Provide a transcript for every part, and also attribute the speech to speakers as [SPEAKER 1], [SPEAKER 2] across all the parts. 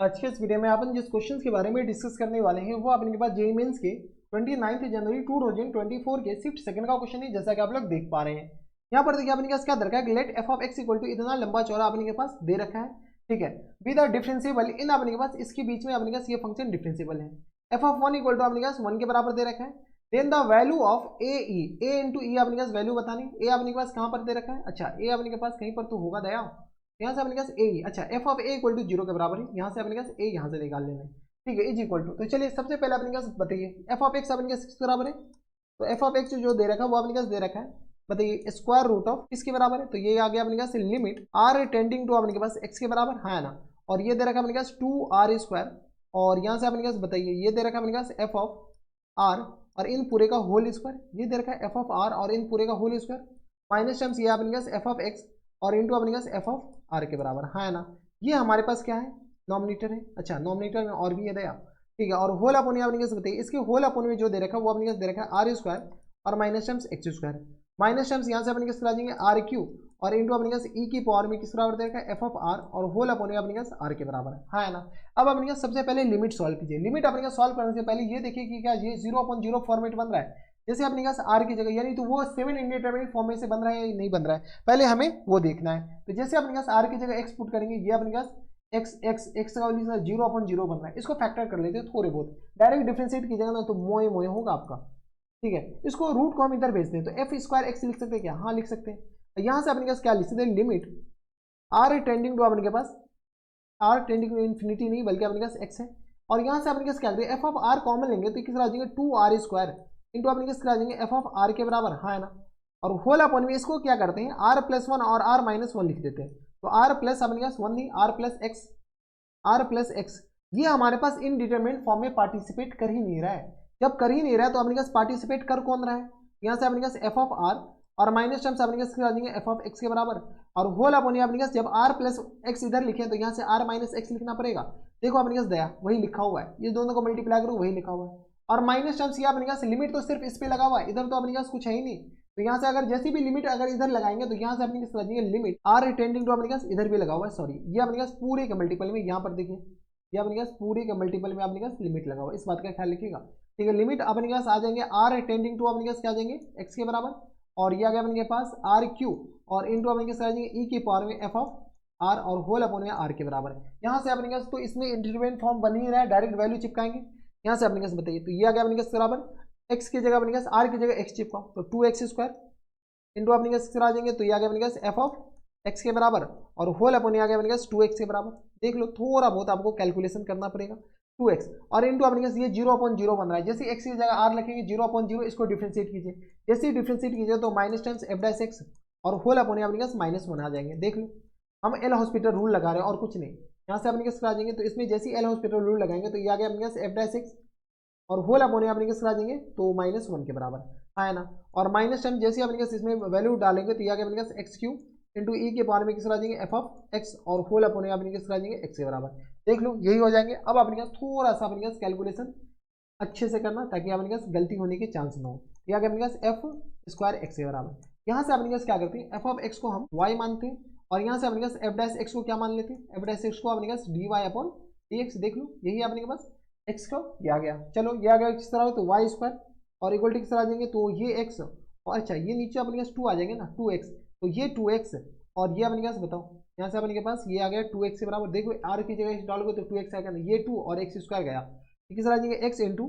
[SPEAKER 1] आज के इस वीडियो में अपन जिस क्वेश्चन के बारे में डिस्कस करने वाले हैं वो अपने पास जेईई मेंस के 29 जनवरी 2024 के शिफ्ट सेकंड का क्वेश्चन है, जैसा कि आप लोग देख पा रहे हैं। यहाँ पर देखिए अपने पास क्या दे रखा है, let F of X equal to इतना लंबा चौड़ा अपने के पास दे रखा है, ठीक है। विद अ डिफरेंशिएबल इन अपने के पास इसके बीच में अपने पास ये फंक्शन डिफरेंशिएबल है। एफ ऑफ 1 इक्वल टू अपने पास 1 के बराबर दे रखा है। Then the value of A into E अपने पास वैल्यू बतानी। ए अपने के पास कहाँ पर दे रखा है, अच्छा ए अपने के पास कहीं पर तो होगा दया, यहाँ से अपने पास ए, अच्छा F of A equal to 0 के बराबर है, यहाँ से अपने पास ए यहाँ से निकाल लेना है, ठीक है। इज इक्वल टू, तो चलिए सबसे पहले अपने पास बताइए एफ ऑफ एक्स अपने पास किसके बराबर है। तो एफ ऑफ एक्स जो दे रखा है वो अपने पास दे रखा है, बताइए स्क्वायर रूट ऑफ किसके बराबर है। तो ये आ गया अपने पास लिमिट आर टेंडिंग टू अपने के पास एक्स के बराबर है ना, और ये दे रखा है अपने पास 2r स्क्वायर, और यहाँ से अपने पास बताइए ये दे रखा है अपने पास एफ ऑफ आर और इन पूरे का होल स्क्वायर, ये दे रखा है एफ ऑफ आर और इन पूरे का होल स्क्वायर, माइनस टर्म्स ये अपने पास एफ ऑफ एक्स और इंटू अपने पास एफ ऑफ आर के बराबर है ना। ये हमारे पास क्या है, नॉमिनेटर है, अच्छा नॉमिनेटर में और भी है दया, ठीक है। और होल अपोन अपने पास बताइए, इसके होल अपोन में जो दे रखा है वो अपने पास दे रखा है आर स्क्वायर और minus terms x square, minus terms यहाँ से अपने पास आ जाएंगे आर क्यू और इंटू अपने पास ई की पावर में किस बराबर दे रखा है एफ ऑफ आर और होल अपोन में अपने पास आर के बराबर है ना। अब अपने पास सबसे पहले लिमिट सॉल्व कीजिए। लिमिट अपने पास सॉल्व करने से पहले ये देखिए कि क्या ये 0/0 फॉर्मेट बन रहा है, जैसे अपने पास आर की जगह, यानी तो वो 7 इंडिटरमिनेट फॉर्म में से बन रहा है या नहीं बन रहा है, पहले हमें वो देखना है। तो जैसे अपने पास आर की जगह एक्स पुट करेंगे, ये अपने पास एक्स एक्स एक्स का वैल्यू 0/0 बन रहा है, इसको फैक्टर कर लेते हैं थोड़े बहुत, डायरेक्ट डिफरेंशिएट कीजिएगा ना तो मोए मोए होगा आपका, ठीक है। इसको रूट को हम इधर भेजते हैं, तो एफ स्क्वायर एक्स लिख सकते हैं क्या, हाँ लिख सकते हैं। यहाँ से अपने पास क्या लिख सकते हैं, लिमिट आर टेंडिंग टू अपने के पास, आर टेंडिंग टू इन्फिनिटी नहीं बल्कि अपने पास एक्स है, और यहाँ से अपने पास क्या करेंगे एफ ऑफ आर कॉमन लेंगे तो किस आ जाएंगे 2r स्क्वायर इंटू अपने किस आ जाएंगे एफ ऑफ आर के बराबर है ना, और होल अपॉन में इसको क्या करते हैं r प्लस 1 और r माइनस 1 लिख देते हैं। तो r प्लस अपने पास 1 नहीं, r प्लस एक्स ये हमारे पास इनडिटरमिनेट फॉर्म में पार्टिसिपेट कर ही नहीं रहा है। जब कर ही नहीं रहा है तो अपने पास पार्टिसिपेट कर कौन रहा है, यहाँ से अपने पास एफ ऑफ आर और माइनस टर्म्स अपने पास आ जाएंगे एफ ऑफ एक्स के बराबर, और होल अपॉन अपने पास जब r प्लस एक्स इधर लिखे तो यहाँ से r माइनस एक्स लिखना पड़ेगा। देखो अपने पास दया वही लिखा हुआ है, ये दोनों को मल्टीप्लाई करो वही लिखा हुआ है, और माइनस टर्म्स ये अपने पास लिमिट तो सिर्फ इस पे लगा हुआ है, इधर तो अपने पास कुछ है ही नहीं। तो यहाँ से अगर जैसी भी लिमिट अगर इधर लगाएंगे तो यहाँ से अपने पास लगेंगे लिमिट r टेंडिंग टू अपने पास इधर भी लगा हुआ है, सॉरी ये अपने पास पूरे के मल्टीपल में, यहाँ पर देखिए ये अपने पास पूरे के मल्टीपल में अपने पास लिमिट लगा हुआ है, इस बात का ख्याल रखिएगा, ठीक है। लिमिट अपने पास आ जाएंगे r टेंडिंग टू अपने पास क्या आ जाएंगे x के बराबर, और ये आ गया अपने पास आर क्यू और इंटू अपने पास आ जाएंगे ई की पावर में एफ ऑफ आर और होल अपॉन में आर के बराबर है। यहाँ से अपने पास तो इसमें इंटरवेंट फॉर्म बन ही रहा है, डायरेक्ट वैल्यू चिपकाएंगे, यहाँ से अपने पास बताइए तो ये आ गया अपने पास बराबर एक्स की जगह अपने पास आर की जगह एक्स चिपकाओ तो 2x स्क्वायर इंटू अपने पास आ जाएंगे तो ये आ गया अपने पास एफ ऑफ एक्स के बराबर और होल अपॉन आ गया अपने पास 2x के बराबर। देख लो थोड़ा बहुत आपको कैलकुलेशन करना पड़ेगा, 2x और इंटू अपने पास ये 0/0 बन रहा है, जैसे x की जगह r लिखेंगे 0/0 इसको डिफरेंशिएट कीजिए, जैसे ही डिफरेंशिएट कीजिए तो minus times F dash x और होल अपॉन अपने पास -1 आ जाएंगे। देख लो हम एल हॉस्पिटल रूल लगा रहे हैं और कुछ नहीं, यहाँ से अपने पास आ जाएंगे तो इसमें जैसे एल हॉस्पिटल रूल लगाएंगे तो ये आ गया अपने पास एफ डैश एक्स और होल अपॉन अपने पास आ जाएंगे तो -1 के बराबर है ना, और माइनस टाइम जैसे अपने पास इसमें वैल्यू डालेंगे तो ये आ गया अपने पास एक्स क्यू इंटू ई के पावर में किस आ जाएंगे एफ ऑफ एक्स और होल अपॉन अपने किस आ जाएंगे एक्स के बराबर। देख लो यही हो जाएंगे। अब अपने पास थोड़ा सा अपने पास कैलकुलेशन अच्छे से करना ताकि अपने पास गलती होने के चांस ना हो। ये आ गया अपने पास एफ स्क्वायर एक्स के बराबर, यहाँ से अपने पास क्या करते हैं एफ ऑफ एक्स को हम वाई मानते हैं और यहाँ से अपने पास एफ डैश एक्स को क्या मान लेते हैं, एफ डैश एक्स को अपने पास D Y upon D X. देख लो यही है अपने पास एक्स को, ये आ गया, चलो ये आ गया किस तरह तो वाई स्क्वायर और इक्वल टू किस तरह आ जाएंगे तो ये एक्स और अच्छा ये नीचे अपने पास 2 आ जाएंगे ना 2x, तो ये 2x और ये अपने पास बताओ यहाँ से अपने के पास ये आ गया 2x के बराबर। देखो आर की जगह डालोगे तो 2x आएगा ना, ये 2 और एक्स स्क्वायर गया, किस तरह आ जाएंगे x इंटू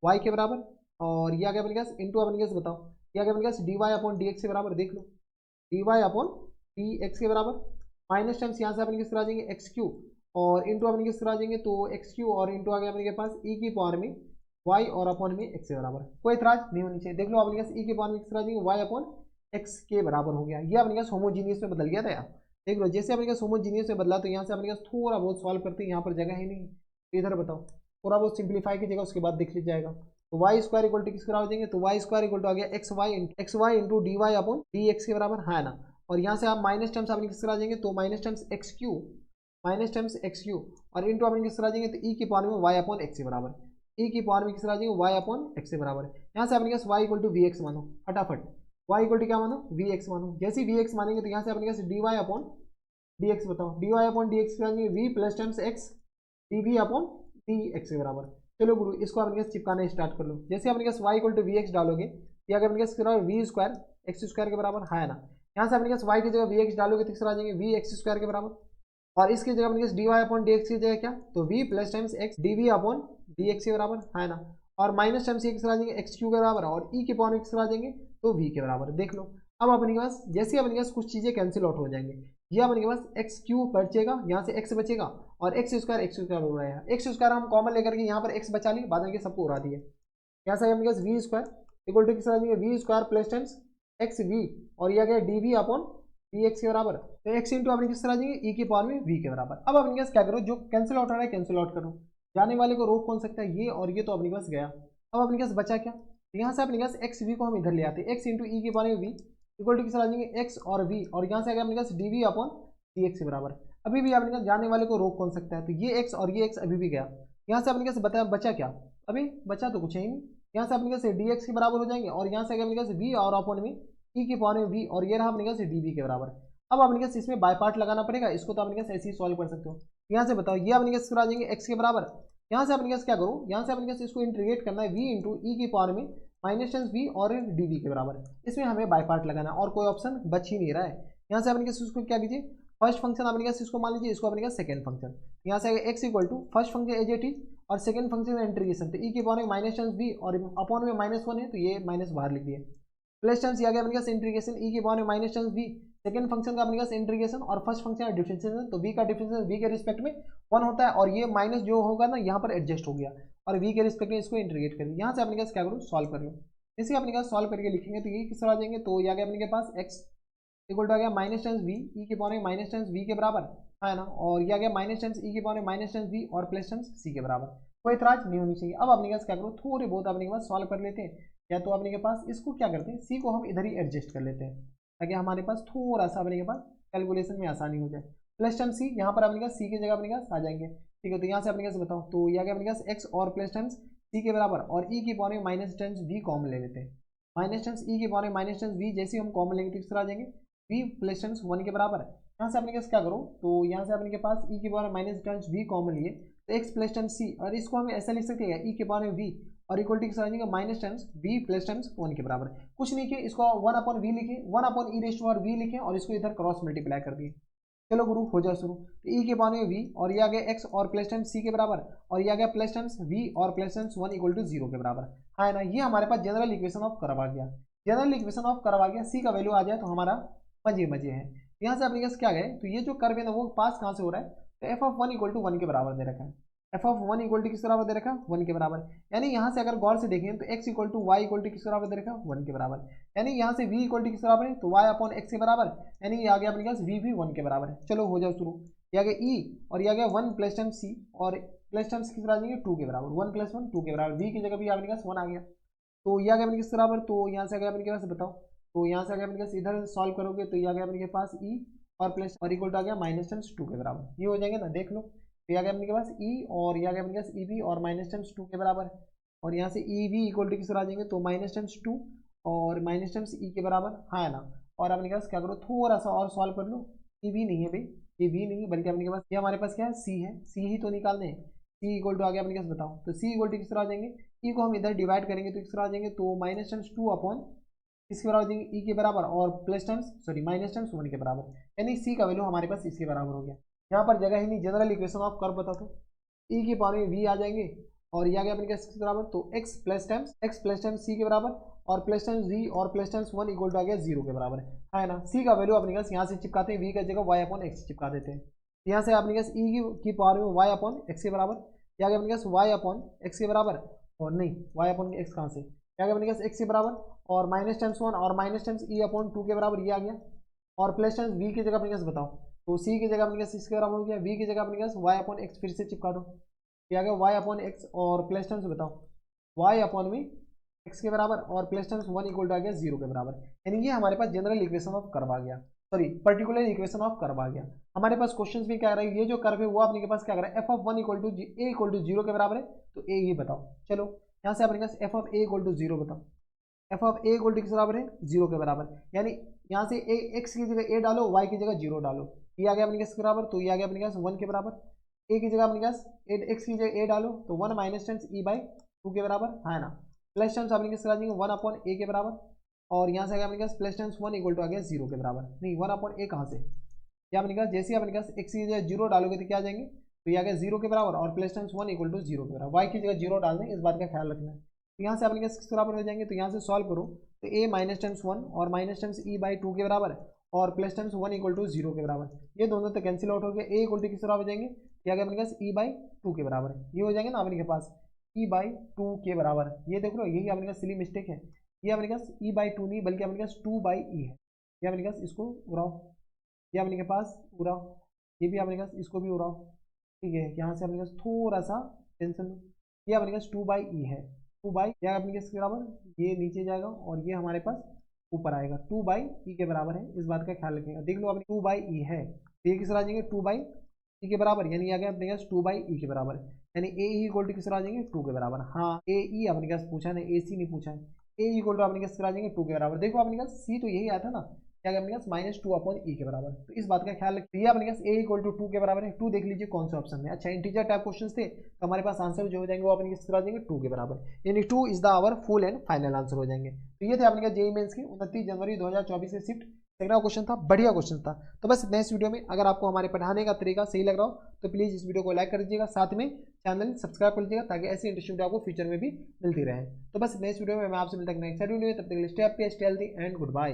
[SPEAKER 1] वाई के बराबर और ये आ गया अपने पास इंटू अपने पास बताओ ये आ गया अपने पास D Y upon D X के बराबर। देख लो D Y upon D X के बराबर माइनस टाइम्स यहाँ से अपने किस तरह आ जाएंगे एक्स क्यू और इंटू अपने किस तरह आ जाएंगे तो एक्स क्यू और इंटू आ गया अपने के पास ई की पावर में y और अपॉन में x के बराबर, कोई इतराज नहीं होनी चाहिए। देख लो अपने पास e के पावर में किस तरह आ जाएंगे y अपॉन x के बराबर हो गया, ये अपने पास होमोजीनियस में बदल गया था यार। देख लो जैसे अपने पास होमोजीनियस में बदला तो यहाँ से अपने पास थोड़ा बहुत सॉल्व करते हैं, यहाँ पर जगह ही नहीं, इधर बताओ थोड़ा बहुत सिंप्लीफाई कीजिएगा उसके बाद देख लीजिए जाएगा। तो वाई स्क्वायर इक्वल टू किस हो जाएंगे तो वाई स्क्वायर इक्वल टू आ गया X Y into D Y upon D X के बराबर है ना, और यहाँ से आप माइनस टर्म्स अपने किस आ जाएंगे तो माइनस टर्म्स एक्स क्यू और इंटू अपने किस आ जाएंगे तो ई की पावर में वाई अपॉन एक्स के बराबर, ई की पावर में किस आ जाएंगे वाई अपॉन एक्स के बराबर है। यहाँ से अपने पास Y equal to V X मानो, फटाफट वाई इक्वल टू क्या मानो वी एक्स मानो, जैसे वी एक्स मानेंगे तो यहाँ से अपने पास D Y upon D X बताओ D Y upon D X V plus times X D V upon D X के बराबर। चलो गुरु इसको अपने पास चिपकाना स्टार्ट कर लो। जैसे अपने पास Y equal to V X डालोगे तो यहाँ अपने पास वी स्क्वायर एक्स स्क्वायर के बराबर है ना। यहाँ से अपने पास वाई की जगह वी एक्स डालोगे तो किस तरह आ जाएंगे वी एक्स स्क्वायर के बराबर, और इसकी जगह अपने पास D Y upon D X की जगह क्या तो V plus times X D V upon D X के बराबर है ना, और माइनस टाइम्स ये किस तरह आ जाएंगे एक्स क्यू के बराबर, और ई के पावर किस तरह आ जाएंगे तो वी के बराबर। देख लो अब अपने पास जैसे अपने पास कुछ चीज़ें कैंसिल आउट हो जाएंगे, ये अपने पास एक्स क्यू बचेगा, यहाँ से एक्स बचेगा और एक्स स्क्वायर हो रहा है। एक्स स्क्वायर हम कॉमन लेकर के यहाँ पर एक्स बचा लिए, बाद में सबको उड़ा दिए। यहाँ से अपने पास वी स्क्वायर इक्वल टू किस तरह जाएंगे V square plus times X V, और यह गया D V upon D X के बराबर, तो एक्स इंटू अपने किस तरह जाएंगे ई के पावर में वी के बराबर। अब अपने पास क्या करो, जो कैंसिल आउट हो रहा है कैंसिल आउट करो, जाने वाले को रोक कौन सकता है, ये और ये तो अपने पास गया। अब अपने पास बचा क्या, यहाँ से अपने पास एक्स वी को हम इधर ले आते हैं, एक्स इंटू ई के पावर में वी इक्वल टू किस तरह जाएंगे एक्स और वी, और यहाँ से आ गया अपने पास D V upon D X के बराबर। अभी भी अपने पास जाने वाले को रोक कौन सकता है, तो ये एक्स और ये एक्स अभी भी गया। यहाँ से अपने पास बचा क्या, अभी बचा तो कुछ है ही नहीं। यहाँ से अपने पास डी एक्स के बराबर हो जाएंगे, और यहाँ से अपने पास वी और अपॉन में ई के पावर में वी, और ये रहा अपने पास डी वी के बराबर। अब अपने पास इसमें बाय पार्ट लगाना पड़ेगा, इसको तो अपने पास ऐसे ही सॉल्व कर सकते हो। यहाँ से बताओ ये अपने पास आ जाएंगे एक्स के बराबर, यहाँ से अपने पास क्या करो, यहाँ से अपने पास इसको इंटीग्रेट करना है वी इंटू ई की पावर में माइनस टेंस वी और डी वी के बराबर। इसमें हमें बाय पार्ट लगाना है और कोई ऑप्शन बच ही नहीं रहा है। यहाँ से अपने पास इसको क्या कीजिए, फर्स्ट फंक्शन अपने पास इसको मान लीजिए, इसको अपने पास सेकंड फंक्शन, यहाँ से X equal to first function as it is और सेकंड फंक्शन इंटीग्रेशन, तो ई की पावर में माइनस टेंस वी और अपॉन में -1 है तो ये माइनस बाहर लिख दिए, प्लस टेंस आ गया अपने पास इंटीग्रेशन ई की पावर में minus tens V, second function का अपने पास इंटीग्रेशन और फर्स्ट फंक्शन का डिफरेंशिएशन, तो वी का डिफरेंशिएशन वी के रिस्पेक्ट में 1 होता है, और ये माइनस जो होगा ना यहाँ पर एडजस्ट हो गया, और वी के रिस्पेक्ट में इसको इंटीग्रेट कर दिया। यहाँ से अपने पास क्या करो सॉल्व कर लो, इसे अपने पास सॉल्व करके लिखेंगे तो ये किस तरह आ जाएंगे, तो ये आ गया अपने पास एक्स इक्वल टू आ गया माइनस टेंस वी ई के पावर में माइनस टेंस वी के बराबर है ना, और ये आ गया माइनस टेंस ई के पावर में माइनस टेंस वी और प्लस टेंस सी के बराबर। कोई इतराज नहीं होनी चाहिए। अब अपने पास क्या करो, थोड़े बहुत अपने के पास सॉल्व कर लेते हैं, या तो अपने के पास इसको क्या करते हैं सी को हम इधर ही एडजस्ट कर लेते हैं ताकि हमारे पास थोड़ा सा अपने के पास कैलकुलेशन में आसानी हो जाए। प्लस टेंस सी यहाँ पर अपने पास सी की जगह अपने पास आ जाएंगे, ठीक है। तो यहाँ से अपने पास बताओ, तो यह गया अपने पास एक्स और प्लस टेंस सी के बराबर, और ई की पावर में माइनस टेंस वी कॉमन ले लेते हैं, माइनस टेंस ई की पावर में माइनस टेंस वी जैसे हम कॉमन लेंगे तो किस तरह आ जाएंगे वी प्लस टेंस 1 के बराबर है। यहाँ से अपने पास क्या करो, तो यहाँ से अपने के पास ई के पावर में माइनस टेंस वी कॉमन लिए तो एक्स प्लस टेंस सी, और इसको हम ऐसा लिख सकते हैं ई के पावर में वी और इक्वल टू किस तरह आ जाएगा minus tens V plus tens 1 के बराबर। कुछ नहीं किए, इसको 1 अपॉन वी लिखे, 1 अपॉन ई रेस्ट वी लिखे, और इसको इधर क्रॉस मल्टीप्लाई कर दिए। चलो गुरु हो जाए शुरू, तो ई के पावर में वी और ये आ गया एक्स और प्लस टेंस सी के बराबर, और ये आ गया प्लस टेंस वी और प्लस टेंस 1 इक्वल टू 0 के बराबर है ना। ये हमारे पास जनरल इक्वेशन ऑफ कर्व आ गया, जनरल इक्वेशन ऑफ कर्व आ गया, सी का वैल्यू आ जाए तो हमारा मजे मजे है। यहाँ से अपने पास क्या गए, तो ये जो कर्व है ना वो पास कहाँ से हो रहा है, तो एफ ऑफ 1 इक्वल टू 1 के बराबर दे रखा है, एफ ऑफ 1 इक्वल टू किस बराबर दे रखा है 1 के बराबर। यानी यहाँ से अगर गौर से देखें तो x equal to Y equal to किस बराबर दे रखा है 1 के बराबर, यानी यहाँ से v इक्वल टू किस बराबर है तो y अपॉन x के बराबर, यानी ये आ गया अपने पास v भी 1 के बराबर है। चलो हो जाओ शुरू, ये आ गया e और ये आ गया 1 प्लस टाइम c, और प्लस टाइम किस बराबर आ जाएंगे 2 के बराबर, 1 प्लस 1 2 के बराबर, v की जगह भी अपने पास 1 आ गया, तो ये आ गया अपने किस बराबर, तो यहाँ से आ गया अपने के पास बताओ, तो यहाँ से आ गया अपने पास इधर सॉल्व करोगे तो ये आ गया अपने के पास e और प्लस और इक्वल टू आ गया माइनस टेंस 2 के बराबर, ये हो जाएंगे ना देख लो। तो ये आ गया अपने के पास e और ये आ गया अपने पास ई बी और माइनस टेंस 2 के बराबर है, और यहाँ से ई बी इक्वल टू किस आ जाएंगे तो माइनस टेंस 2 और माइनस टेंस ई के बराबर है ना। और अपने के पास क्या करो थोड़ा सा और सॉल्व कर लो, ई बी नहीं है भाई, ये वी नहीं है बल्कि अपने के पास ये हमारे पास क्या है सी है, सी ही तो निकालने हैं। सी इक्वल टू आ गया अपने पास बताओ, तो सी इक्वल टू किस तरह आ जाएंगे, ई को हम इधर डिवाइड करेंगे तो किस तरह आ जाएंगे तो माइनस टेंस 2 अपॉन इसके बराबर हो जाएंगे ई के बराबर और plus times sorry minus times 1 के बराबर, यानी सी का वैल्यू हमारे पास इसके बराबर हो गया। यहाँ पर जगह ही नहीं, जनरल इक्वेशन ऑफ कर्व बता दो, ई की पावर में वी आ जाएंगे और ये आ गया अपने किसके बराबर तो एक्स प्लस टाइम्स सी के बराबर और प्लस टाइम्स वी और प्लस टाइम्स 1 इक्वल टू आ गया 0 के बराबर है ना। सी का वैल्यू अपने पास यहाँ से चिपकाते हैं, वी का जगह वाई अपॉन एक्स चिपका देते हैं, यहाँ से अपने पास ई की पावर में वाई अपॉन एक्स के बराबर, ये आ गया अपने पास वाई अपॉन एक्स के बराबर, और नहीं वाई अपॉन एक्स कहाँ से, क्या गया अपने पास एक्स के बराबर और माइनस टाइम्स 1 और माइनस टाइम्स ई अपॉन 2 के बराबर ये आ गया, और प्लस टाइम्स वी की जगह अपने पास बताओ तो सी की जगह अपने पास इसके बराबर हो गया, वी की जगह अपने पास वाई अपॉन एक्स फिर से चिपका दो, ये आ गया वाई अपॉन एक्स और प्लस टाइम्स बताओ वाई अपॉन में एक्स के बराबर और प्लस टाइम्स 1 इक्वल टू आ गया 0 के बराबर, यानी ये हमारे पास जनरल इक्वेशन ऑफ कर्व आ गया, sorry particular equation of curve आ गया। हमारे पास क्वेश्चंस में क्या आ रहा है, ये जो कर्व है वो अपने के पास क्या कर रहा है F of 1 equal to A equal to 0 के बराबर है, तो ए ये बताओ। चलो यहाँ से अपने पास F of A equal to 0 बताओ, F of A equal to किस बराबर है 0 के बराबर, यानी यहाँ से ए एक्स की जगह ए डालो वाई की जगह 0 डालो, ये आ गया अपने पास बराबर, तो ये आ गया अपने पास 1 के बराबर, ए की जगह अपने पास एक्स की जगह ए डालो तो 1 माइनस टेंस ई बाई 2 के बराबर है ना, प्लस टेंस अपने किस आ जाएंगे 1 अपॉन ए के बराबर, और यहाँ से आगे अपने पास प्लस टेंस 1 इक्वल टू आ गया 0 के बराबर, नहीं 1 अपॉन ए कहाँ से, या अपने पास जैसे ही अपने पास एक्स की जगह 0 डालोगे तो क्या आ जाएंगे, तो ये आ गया 0 के बराबर, और प्लस टेंस 1 इक्वल टू 0 के बराबर, वाई की जगह 0 डाल दें, इस बात का ख्याल रखना है। तो यहाँ से अपने पास किस बराबर हो जाएंगे, तो यहाँ से सॉल्व करो तो ए माइनस टेंस 1 और माइनस टेंस ई बाई 2 के बराबर है, और प्लस टेंस 1 इक्वल टू 0 के बराबर, ये दोनों तो कैंसिल आउट हो गया, ए इक्वल टू किस बराबर हो जाएंगे, क्या गया अपने पास ई बाई 2 के बराबर है, ये हो जाएंगे ना अपने के पास ई बाई 2 के बराबर, ये देख लो यही अपने पास सिली मिस्टेक है, ये अपने पास ई बाई 2 नहीं बल्कि अपने पास 2 बाई ई है, ये अपने पास इसको उड़ाओ, ये अपने के पास उड़ाओ, ये भी अपने पास इसको भी उड़ाओ, ठीक है, यहाँ से अपने पास थोड़ा सा टेंशन, ये अपने पास 2 बाई ई है, 2 बाई क्या अपने के बराबर, ये नीचे जाएगा और ये हमारे पास ऊपर आएगा, 2 बाई ई के बराबर है, इस बात का ख्याल रखिएगा, देख लो अपने 2 बाई ई है, तो ये किस आ जाएंगे 2 बाई ई के बराबर, यानी आ गया अपने पास 2 बाई ई के बराबर, यानी ए ई इक्वल टू किस आ जाएंगे 2 के बराबर, हाँ ए ई अपने पास पूछा नहीं, ए सी नहीं पूछा है, ए इक्वल टू अपने पास आ जाएंगे 2 के बराबर, देखो अपने पास सी तो यही आया था ना, क्या अपने पास माइनस 2 अपॉन ई के बराबर, तो इस बात का ख्याल रखिए, अपने पास ए इक्वल टू 2 के बराबर है, 2 देख लीजिए कौन सा ऑप्शन है, अच्छा इंटीजर टाइप क्वेश्चन थे तो हमारे पास आंसर जो हो जाएंगे वो अपने किस आ जाएंगे 2 के बराबर, यानी 2 is the our full and final answer हो जाएंगे। तो ये थे अपने का जेईई मेंस की 29 जनवरी 2024 से शिफ्ट सेकंड क्वेश्चन था, बढ़िया क्वेश्चन था। तो बस नेक्स्ट वीडियो में अगर आपको हमारे पढ़ाने का तरीका सही लग रहा हो तो प्लीज़ इस वीडियो को लाइक कर दीजिएगा, साथ में चैनल सब्सक्राइब कर लीजिएगा ताकि ऐसी इंटरेस्टिंग वीडियो आपको फ्यूचर में भी मिलती रहे। तो बस नेक्स्ट वीडियो में मैं आपसे मिलता हूं नेक्स्ट वीडियो में, तब तक के लिए stay happy, stay healthy and good bye.